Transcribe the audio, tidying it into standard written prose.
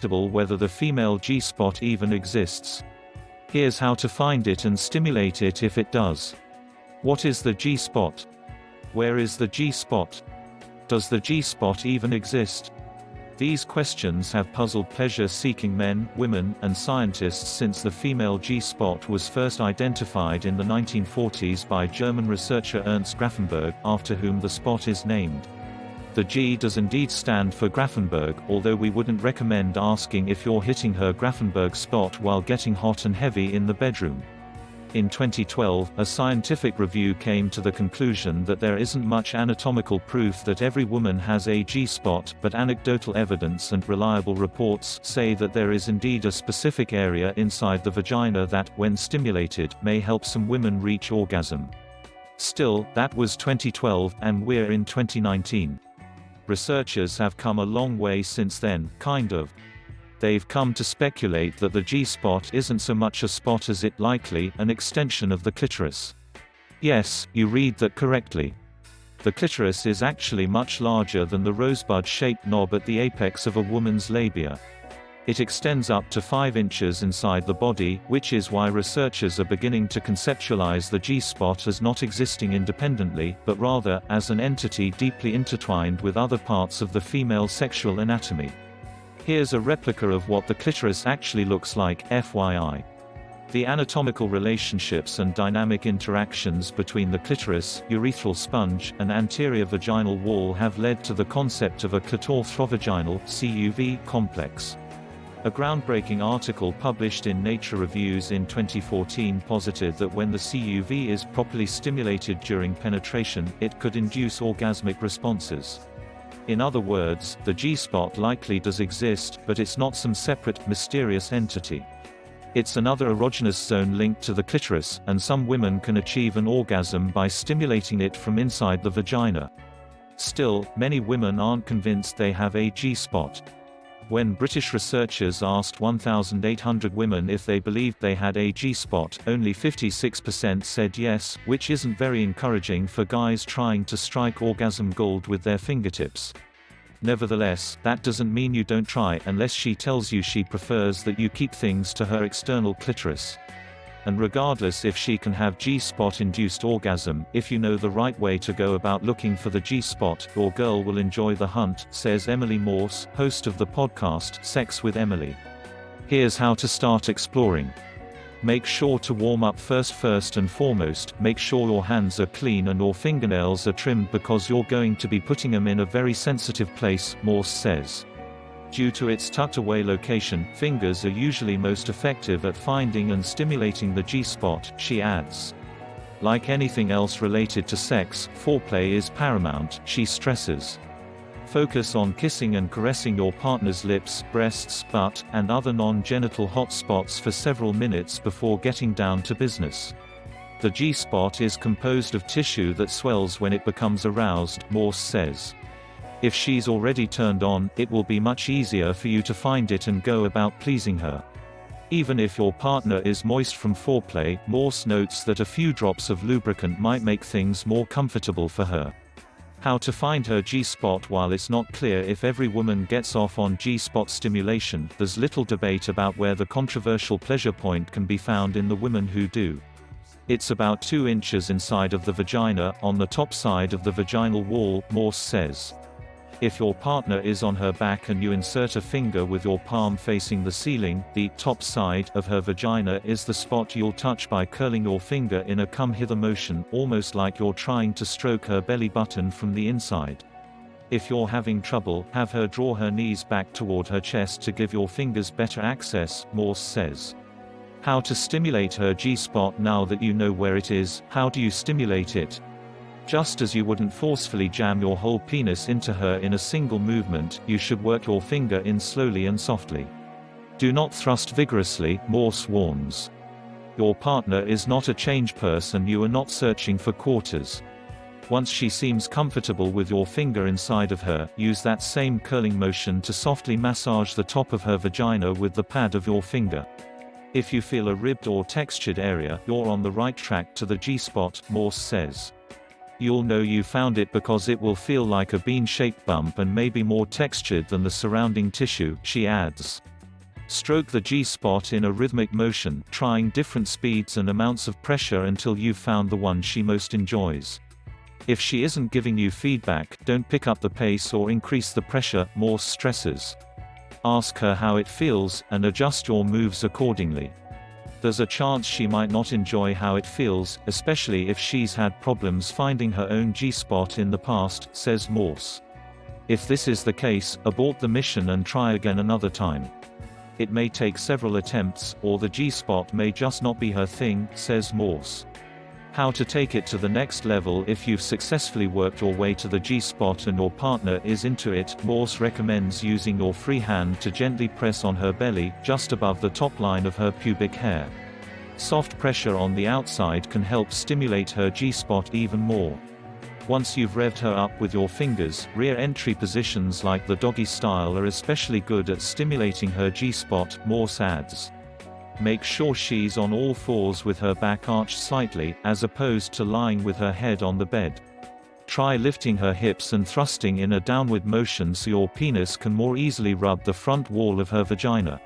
whether the female G-spot even exists. Here's how to find it and stimulate it if it does. What is the G-spot? Where is the G-spot? Does the G-spot even exist? These questions have puzzled pleasure-seeking men, women, and scientists since the female G-spot was first identified in the 1940s by German researcher Ernst Grafenberg, after whom the spot is named. The G does indeed stand for Grafenberg, although we wouldn't recommend asking if you're hitting her Grafenberg spot while getting hot and heavy in the bedroom. In 2012, a scientific review came to the conclusion that there isn't much anatomical proof that every woman has a G-spot, but anecdotal evidence and reliable reports say that there is indeed a specific area inside the vagina that, when stimulated, may help some women reach orgasm. Still, that was 2012, and we're in 2019. Researchers have come a long way since then, kind of. They've come to speculate that the G-spot isn't so much a spot as it likely an extension of the clitoris. Yes, you read that correctly. The clitoris is actually much larger than the rosebud-shaped knob at the apex of a woman's labia. It extends up to 5 inches inside the body, which is why researchers are beginning to conceptualize the G-spot as not existing independently, but rather, as an entity deeply intertwined with other parts of the female sexual anatomy. Here's a replica of what the clitoris actually looks like, FYI. The anatomical relationships and dynamic interactions between the clitoris, urethral sponge, and anterior vaginal wall have led to the concept of a clitoral-throvaginal (CUV) complex. A groundbreaking article published in Nature Reviews in 2014 posited that when the CUV is properly stimulated during penetration, it could induce orgasmic responses. In other words, the G-spot likely does exist, but it's not some separate, mysterious entity. It's another erogenous zone linked to the clitoris, and some women can achieve an orgasm by stimulating it from inside the vagina. Still, many women aren't convinced they have a G-spot. When British researchers asked 1,800 women if they believed they had a G-spot, only 56% said yes, which isn't very encouraging for guys trying to strike orgasm gold with their fingertips. Nevertheless, that doesn't mean you don't try unless she tells you she prefers that you keep things to her external clitoris. And regardless if she can have G-spot-induced orgasm, if you know the right way to go about looking for the G-spot, your girl will enjoy the hunt, says Emily Morse, host of the podcast Sex with Emily. Here's how to start exploring. Make sure to warm up first and foremost, make sure your hands are clean and your fingernails are trimmed because you're going to be putting them in a very sensitive place, Morse says. Due to its tucked-away location, fingers are usually most effective at finding and stimulating the G-spot, she adds. Like anything else related to sex, foreplay is paramount, she stresses. Focus on kissing and caressing your partner's lips, breasts, butt, and other non-genital hot spots for several minutes before getting down to business. The G-spot is composed of tissue that swells when it becomes aroused, Morse says. If she's already turned on, it will be much easier for you to find it and go about pleasing her. Even if your partner is moist from foreplay, Morse notes that a few drops of lubricant might make things more comfortable for her. How to find her G-spot. While it's not clear if every woman gets off on G-spot stimulation, there's little debate about where the controversial pleasure point can be found in the women who do. It's about 2 inches inside of the vagina, on the top side of the vaginal wall, Morse says. If your partner is on her back and you insert a finger with your palm facing the ceiling, the top side of her vagina is the spot you'll touch by curling your finger in a come-hither motion, almost like you're trying to stroke her belly button from the inside. If you're having trouble, have her draw her knees back toward her chest to give your fingers better access, Morse says. How to stimulate her G-spot. Now that you know where it is, how do you stimulate it? Just as you wouldn't forcefully jam your whole penis into her in a single movement, you should work your finger in slowly and softly. Do not thrust vigorously, Morse warns. Your partner is not a change purse and you are not searching for quarters. Once she seems comfortable with your finger inside of her, use that same curling motion to softly massage the top of her vagina with the pad of your finger. If you feel a ribbed or textured area, you're on the right track to the G-spot, Morse says. You'll know you found it because it will feel like a bean-shaped bump and maybe more textured than the surrounding tissue, she adds. Stroke the G-spot in a rhythmic motion, trying different speeds and amounts of pressure until you've found the one she most enjoys. If she isn't giving you feedback, don't pick up the pace or increase the pressure, Morse stresses. Ask her how it feels, and adjust your moves accordingly. There's a chance she might not enjoy how it feels, especially if she's had problems finding her own G-spot in the past, says Morse. If this is the case, abort the mission and try again another time. It may take several attempts, or the G-spot may just not be her thing, says Morse. How to take it to the next level if you've successfully worked your way to the G-spot and your partner is into it. Morse recommends using your free hand to gently press on her belly, just above the top line of her pubic hair. Soft pressure on the outside can help stimulate her G-spot even more. Once you've revved her up with your fingers, rear entry positions like the doggy style are especially good at stimulating her G-spot, Morse adds. Make sure she's on all fours with her back arched slightly, as opposed to lying with her head on the bed. Try lifting her hips and thrusting in a downward motion so your penis can more easily rub the front wall of her vagina.